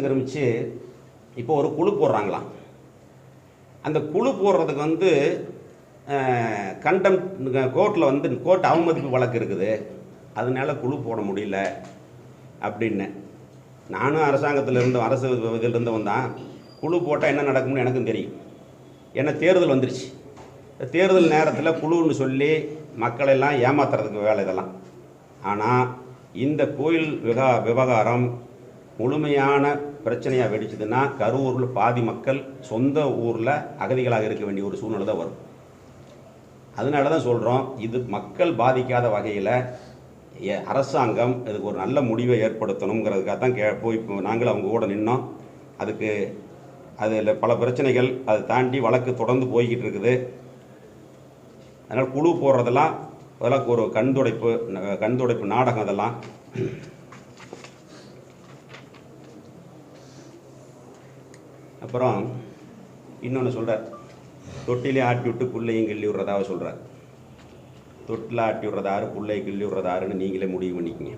ஆரம்பிச்சு இப்போ ஒரு குழு போடுறாங்களாம். அந்த குழு போடுறதுக்கு வந்து கண்டம் கோர்ட்டில் வந்து கோர்ட் அவமதிப்பு வழக்கு இருக்குது, அதனால குழு போட முடியல அப்படின்னு. நானும் அரசாங்கத்திலிருந்து அரசு இதிலிருந்து வந்தான். குழு போட்டால் என்ன நடக்கும்னு எனக்கும் தெரியும். ஏன்னா தேர்தல் வந்துருச்சு. தேர்தல் நேரத்தில் குழுன்னு சொல்லி மக்களெல்லாம் ஏமாத்துறதுக்கு வேலை இதெல்லாம். ஆனால் இந்த கோயில் விவகாரம் முழுமையான பிரச்சனையாக வெடிச்சதுன்னா கரூரில் பாதி மக்கள் சொந்த ஊரில் அகதிகளாக இருக்க வேண்டிய ஒரு சூழ்நிலை தான் வரும். அதனால தான் சொல்கிறோம், இது மக்கள் பாதிக்காத வகையில் அரசாங்கம் இதுக்கு ஒரு நல்ல முடிவை ஏற்படுத்தணுங்கிறதுக்காக தான் போய் நாங்கள் அவங்க கூட நின்னோம். அதுக்கு அதில் பல பிரச்சனைகள் அதை தாண்டி வழக்கு தொடர்ந்து போய்கிட்டு இருக்குது. அதனால் குழு போடுறதெல்லாம் அதெல்லாம் ஒரு கண்துடைப்பு நாடகம். அதெல்லாம் அப்புறம் இன்னொன்று சொல்கிறார், தொட்டிலே ஆட்டி விட்டு புள்ளையும் கிள்ளி விடுறதாக சொல்கிறார். தொட்டில் ஆட்டி விடுறதாரு புள்ளையை கிள்ளி விடுறதாருன்னு நீங்களே முடிவு பண்ணிக்கங்க.